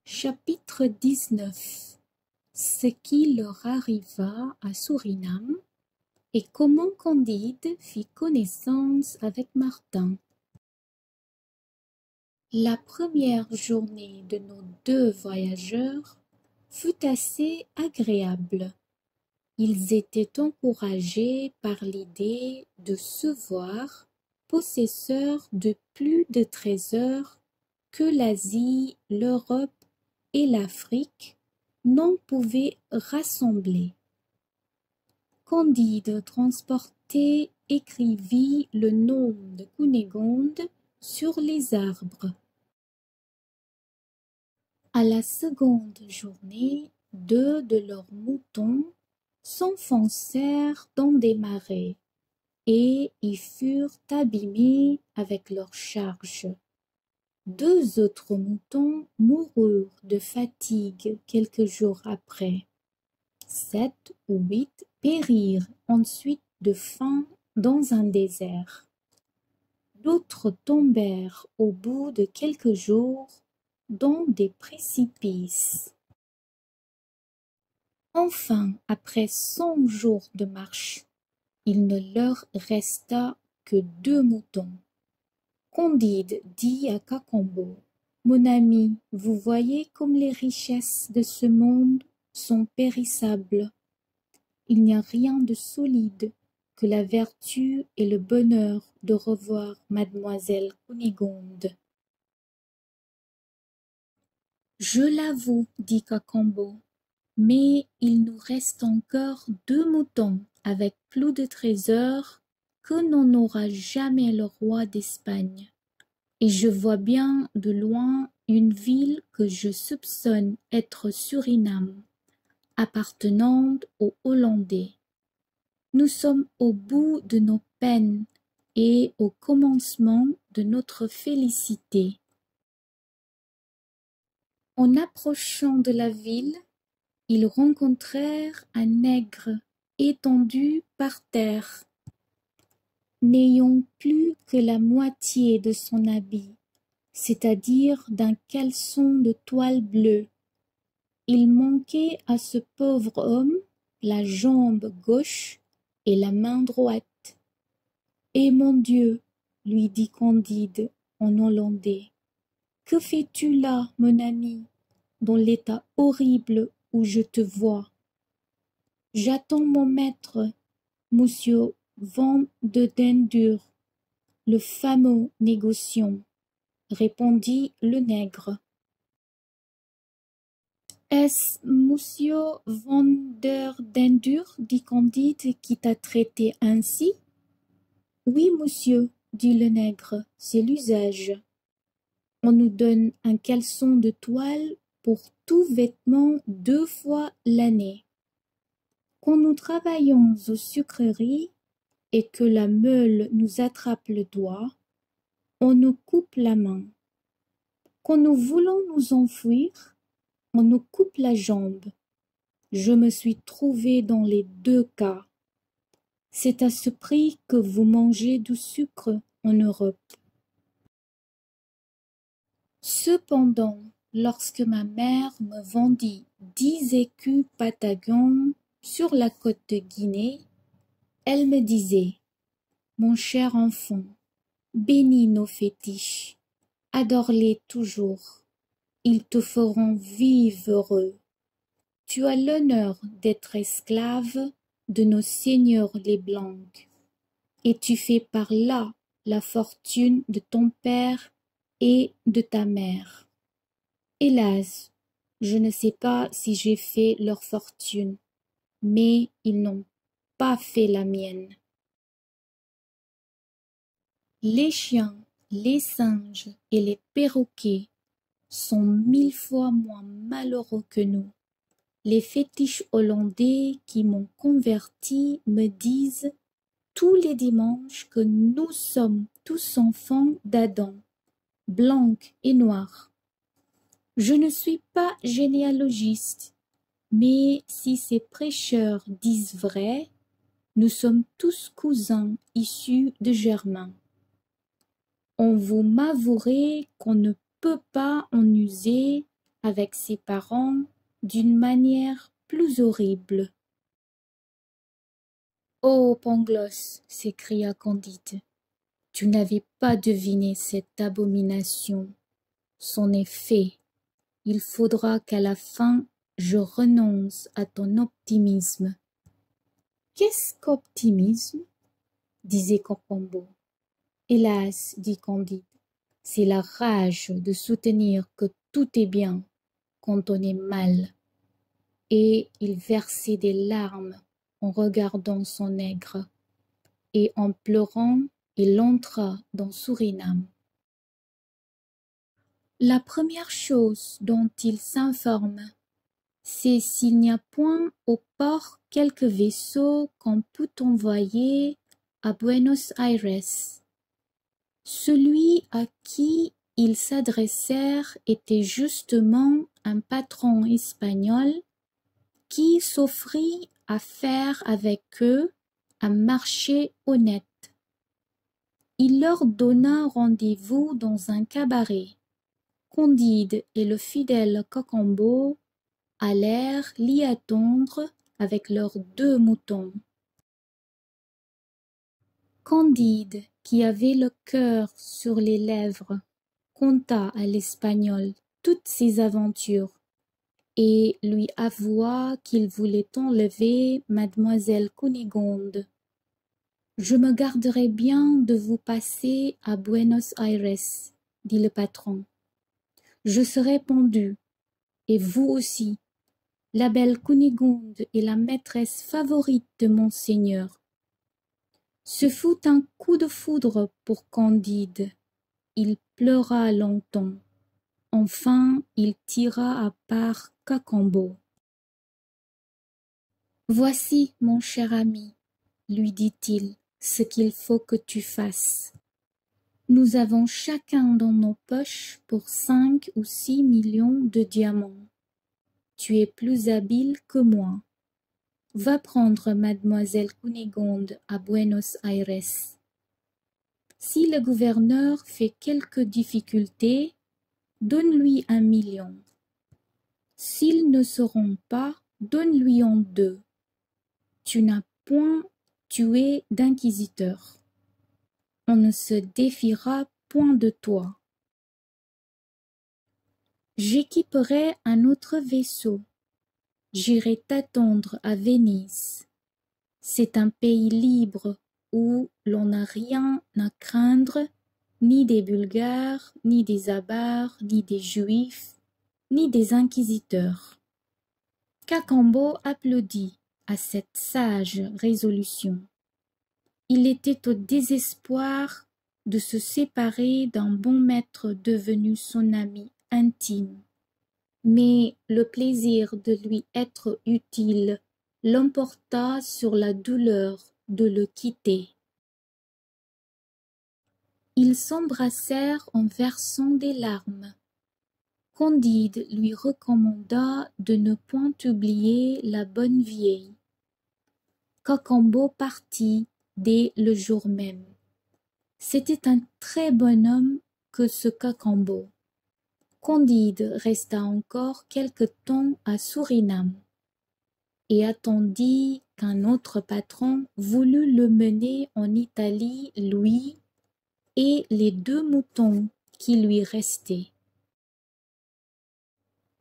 Chapitre 19. Ce qui leur arriva à Suriname et comment Candide fit connaissance avec Martin. La première journée de nos deux voyageurs fut assez agréable. Ils étaient encouragés par l'idée de se voir possesseurs de plus de trésors que l'Asie, l'Europe et l'Afrique n'en pouvaient rassembler. Candide, transporté, écrivit le nom de Cunégonde sur les arbres. À la seconde journée, 2 de leurs moutons s'enfoncèrent dans des marais et y furent abîmés avec leur charge. 2 autres moutons moururent de fatigue quelques jours après. 7 ou 8 périrent ensuite de faim dans un désert. D'autres tombèrent au bout de quelques jours dans des précipices. Enfin, après 100 jours de marche, il ne leur resta que 2 moutons. Candide dit à Cacambo, « Mon ami, vous voyez comme les richesses de ce monde sont périssables. Il n'y a rien de solide que la vertu et le bonheur de revoir mademoiselle Cunégonde. » Je l'avoue, dit Cacambo, mais il nous reste encore 2 moutons avec plus de trésors que n'en aura jamais le roi d'Espagne. Et je vois bien de loin une ville que je soupçonne être Suriname, appartenant aux Hollandais. Nous sommes au bout de nos peines et au commencement de notre félicité. En approchant de la ville, ils rencontrèrent un nègre étendu par terre, n'ayant plus que la moitié de son habit, c'est-à-dire d'un caleçon de toile bleue. Il manquait à ce pauvre homme la jambe gauche et la main droite. « Eh mon Dieu, lui dit Candide en hollandais, que fais-tu là, mon ami, dans l'état horrible où je te vois? »« J'attends mon maître, monsieur Van de Dendur, le fameux négociant, » répondit le nègre. « Est-ce monsieur Van der Dendur, dit Candide, qui t'a traité ainsi? »« Oui, monsieur, dit le nègre, c'est l'usage. On nous donne un caleçon de toile pour tout vêtement 2 fois l'année. Quand nous travaillons aux sucreries et que la meule nous attrape le doigt, on nous coupe la main. Quand nous voulons nous enfuir, on nous coupe la jambe. Je me suis trouvé dans les 2 cas. C'est à ce prix que vous mangez du sucre en Europe. Cependant, lorsque ma mère me vendit 10 écus patagons sur la côte de Guinée, elle me disait, « Mon cher enfant, bénis nos fétiches, adore-les toujours, ils te feront vivre heureux. Tu as l'honneur d'être esclave de nos seigneurs les Blancs, et tu fais par là la fortune de ton père et de ta mère. Hélas, je ne sais pas si j'ai fait leur fortune, mais ils n'ont pas fait la mienne. Les chiens, les singes et les perroquets sont 1000 fois moins malheureux que nous. Les fétiches hollandais qui m'ont converti me disent tous les dimanches que nous sommes tous enfants d'Adam, blancs et noirs. Je ne suis pas généalogiste, mais si ces prêcheurs disent vrai, nous sommes tous cousins issus de Germains. On vous m'avouerez qu'on ne peut pas en user avec ses parents d'une manière plus horrible. « Oh, Pangloss !» s'écria Candide, « tu n'avais pas deviné cette abomination. C'en est fait. Il faudra qu'à la fin, je renonce à ton optimisme. » « Qu'est-ce qu'optimisme ?» disait Cacambo. « Hélas, dit Candide, c'est la rage de soutenir que tout est bien quand on est mal. » Et il versait des larmes en regardant son nègre, et en pleurant, il entra dans Suriname. La première chose dont il s'informe, c'est s'il n'y a point au port quelque vaisseau qu'on peut envoyer à Buenos Aires. Celui à qui ils s'adressèrent était justement un patron espagnol qui s'offrit à faire avec eux un marché honnête. Il leur donna rendez-vous dans un cabaret. Candide et le fidèle Cacambo allèrent l'y attendre avec leurs 2 moutons. Candide, qui avait le cœur sur les lèvres, conta à l'Espagnol toutes ses aventures et lui avoua qu'il voulait enlever mademoiselle Cunégonde. « Je me garderai bien de vous passer à Buenos Aires, dit le patron. Je serai pendu, et vous aussi. La belle Cunégonde est la maîtresse favorite de monseigneur. » Ce fut un coup de foudre pour Candide. Il pleura longtemps. Enfin, il tira à part Cacambo. « Voici, mon cher ami, lui dit-il, ce qu'il faut que tu fasses. Nous avons chacun dans nos poches pour 5 ou 6 millions de diamants. Tu es plus habile que moi. Va prendre mademoiselle Cunégonde à Buenos Aires. Si le gouverneur fait quelques difficultés, donne-lui 1 million. S'ils ne seront pas, donne-lui en 2. Tu n'as point tué d'inquisiteur. On ne se défiera point de toi. J'équiperai un autre vaisseau. J'irai t'attendre à Venise. C'est un pays libre où l'on n'a rien à craindre, ni des Bulgares, ni des Avares, ni des Juifs, ni des inquisiteurs. » Cacambo applaudit à cette sage résolution. Il était au désespoir de se séparer d'un bon maître devenu son ami intime. Mais le plaisir de lui être utile l'emporta sur la douleur de le quitter. Ils s'embrassèrent en versant des larmes. Candide lui recommanda de ne point oublier la bonne vieille. Cacambo partit dès le jour même. C'était un très bon homme que ce Cacambo. Candide resta encore quelque temps à Suriname et attendit qu'un autre patron voulût le mener en Italie, lui et les 2 moutons qui lui restaient.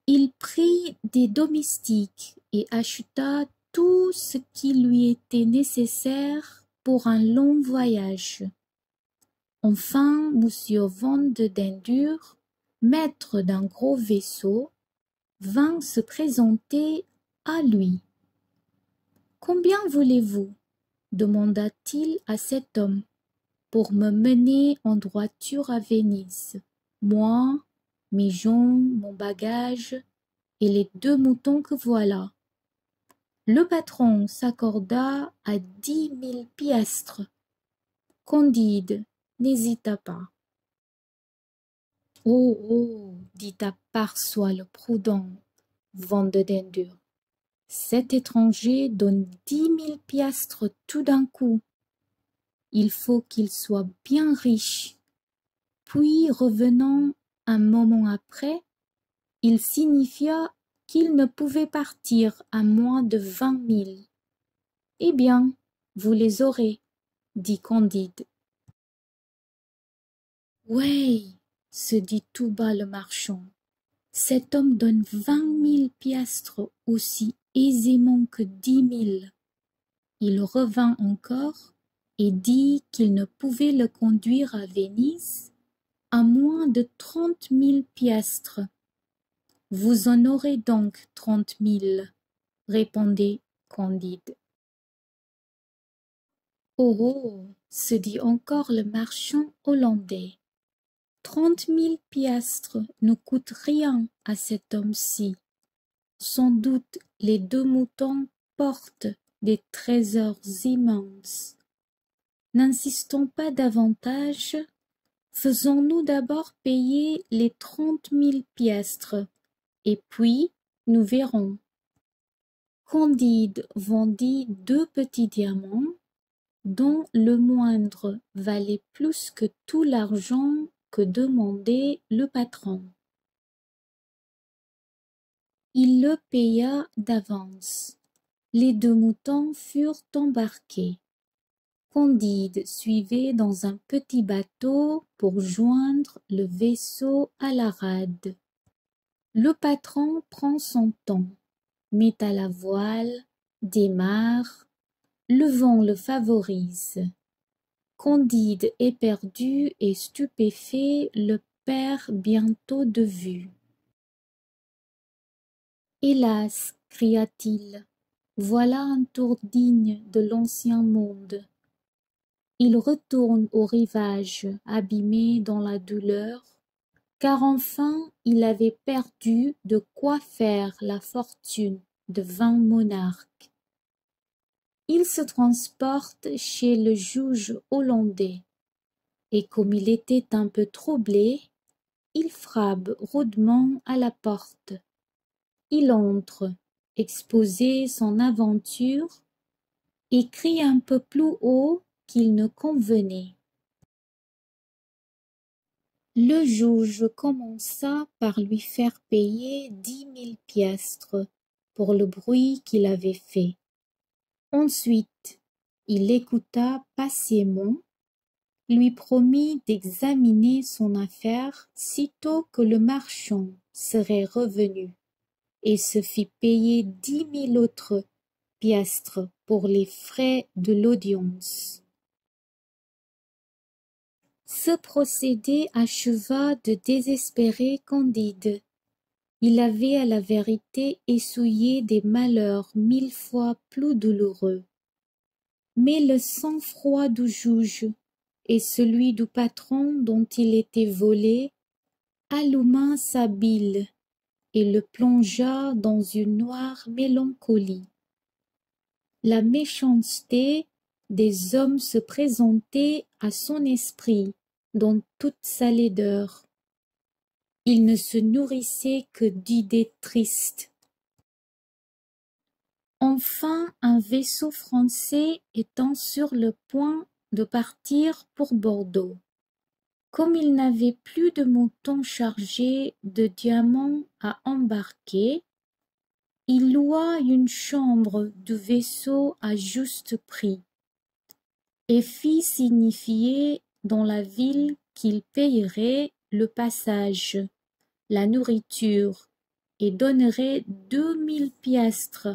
Il prit des domestiques et acheta tout ce qui lui était nécessaire pour un long voyage. Enfin, M. Van de Dendur, maître d'un gros vaisseau, vint se présenter à lui. « Combien voulez-vous » demanda-t-il à cet homme, « pour me mener en droiture à Venise, moi, mes gens, mon bagage et les 2 moutons que voilà ?» Le patron s'accorda à 10 000 piastres. Candide n'hésita pas. « Oh, oh, dit à part soi le prudent Van de Dendur, cet étranger donne 10 000 piastres tout d'un coup. Il faut qu'il soit bien riche. Puis, revenant un moment après, il signifia qu'il ne pouvait partir à moins de 20 000. « Eh bien, vous les aurez, » dit Candide. « Ouais, » se dit tout bas le marchand, « cet homme donne 20 000 piastres aussi aisément que 10 000. » Il revint encore et dit qu'il ne pouvait le conduire à Venise à moins de 30 000 piastres. « Vous en aurez donc 30 000, répondait Candide. « Oh, se dit encore le marchand hollandais, 30 000 piastres ne coûtent rien à cet homme-ci. Sans doute les 2 moutons portent des trésors immenses. N'insistons pas davantage, faisons-nous d'abord payer les 30 000 piastres, et puis nous verrons. » Candide vendit 2 petits diamants, dont le moindre valait plus que tout l'argent que demandait le patron. Il le paya d'avance. Les 2 moutons furent embarqués. Candide suivait dans un petit bateau pour joindre le vaisseau à la rade. Le patron prend son temps, met à la voile, démarre, le vent le favorise. Candide éperdu et stupéfait le perd bientôt de vue. « Hélas, cria-t-il, voilà un tour digne de l'ancien monde. » Il retourne au rivage, abîmé dans la douleur, car enfin il avait perdu de quoi faire la fortune de 20 monarques. Il se transporte chez le juge hollandais, et comme il était un peu troublé, il frappe rudement à la porte. Il entre, exposer son aventure, et crie un peu plus haut qu'il ne convenait. Le juge commença par lui faire payer 10 000 piastres pour le bruit qu'il avait fait. Ensuite, il l'écouta patiemment, lui promit d'examiner son affaire sitôt que le marchand serait revenu, et se fit payer 10 000 autres piastres pour les frais de l'audience. Ce procédé acheva de désespérer Candide. Il avait à la vérité essuyé des malheurs 1000 fois plus douloureux. Mais le sang-froid du juge et celui du patron dont il était volé alluma sa bile et le plongea dans une noire mélancolie. La méchanceté des hommes se présentait à son esprit dans toute sa laideur. Il ne se nourrissait que d'idées tristes. Enfin, un vaisseau français étant sur le point de partir pour Bordeaux. Comme il n'avait plus de moutons chargés de diamants à embarquer, il loua une chambre du vaisseau à juste prix et fit signifier dans la ville qu'il payerait le passage, la nourriture et donnerait 2000 piastres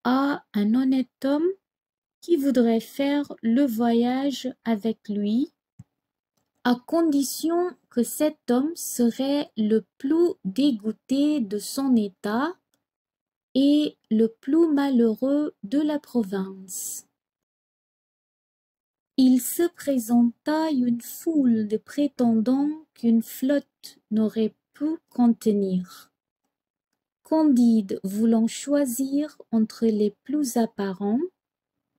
à un honnête homme qui voudrait faire le voyage avec lui, à condition que cet homme serait le plus dégoûté de son état et le plus malheureux de la province. Il se présenta une foule de prétendants qu'une flotte n'aurait pu contenir. Candide voulant choisir entre les plus apparents,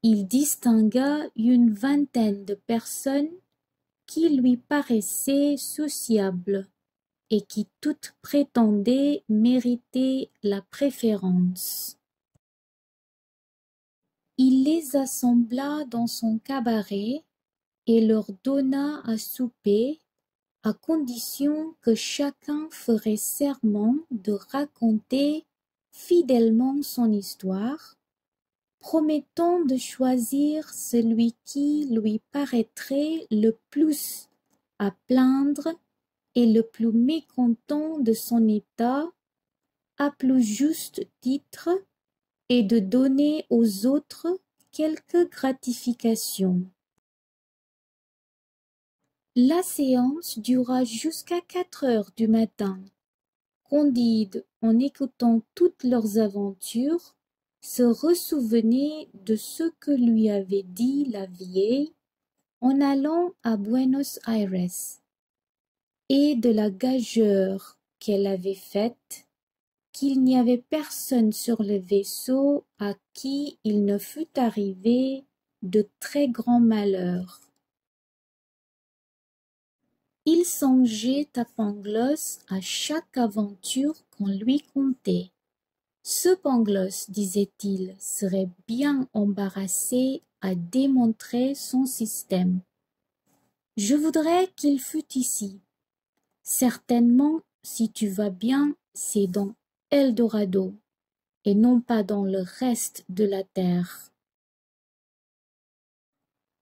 il distingua une vingtaine de personnes qui lui paraissaient sociables et qui toutes prétendaient mériter la préférence. Il les assembla dans son cabaret et leur donna à souper, à condition que chacun ferait serment de raconter fidèlement son histoire, promettant de choisir celui qui lui paraîtrait le plus à plaindre et le plus mécontent de son état, à plus juste titre, et de donner aux autres quelque gratification. La séance dura jusqu'à 4 heures du matin. Candide, en écoutant toutes leurs aventures, se ressouvenait de ce que lui avait dit la vieille en allant à Buenos Aires, et de la gageure qu'elle avait faite qu'il n'y avait personne sur le vaisseau à qui il ne fût arrivé de très grands malheurs. Il songeait à Pangloss à chaque aventure qu'on lui contait. Ce Pangloss, disait-il, serait bien embarrassé à démontrer son système. Je voudrais qu'il fût ici. Certainement, si tu vas bien, c'est dans Eldorado, et non pas dans le reste de la terre.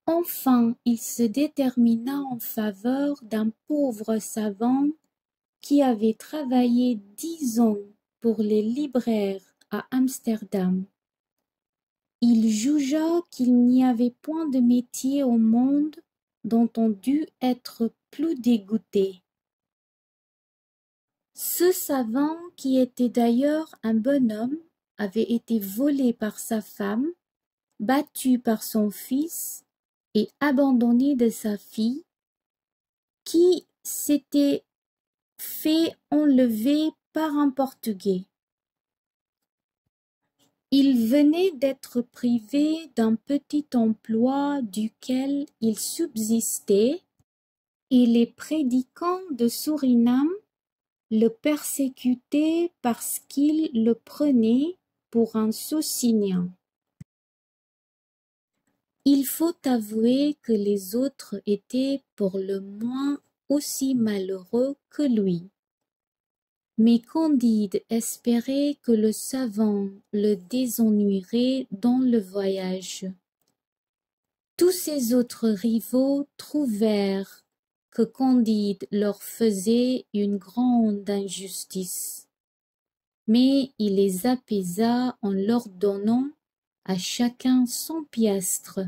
Enfin, il se détermina en faveur d'un pauvre savant qui avait travaillé 10 ans pour les libraires à Amsterdam. Il jugea qu'il n'y avait point de métier au monde dont on dût être plus dégoûté. Ce savant, qui était d'ailleurs un bonhomme, avait été volé par sa femme, battu par son fils et abandonné de sa fille, qui s'était fait enlever par un Portugais. Il venait d'être privé d'un petit emploi duquel il subsistait, et les prédicants de Surinam le persécutaient parce qu'ils le prenaient pour un Socinien. Il faut avouer que les autres étaient pour le moins aussi malheureux que lui. Mais Candide espérait que le savant le désennuierait dans le voyage. Tous ses autres rivaux trouvèrent que Candide leur faisait une grande injustice, mais il les apaisa en leur donnant à chacun 100 piastres.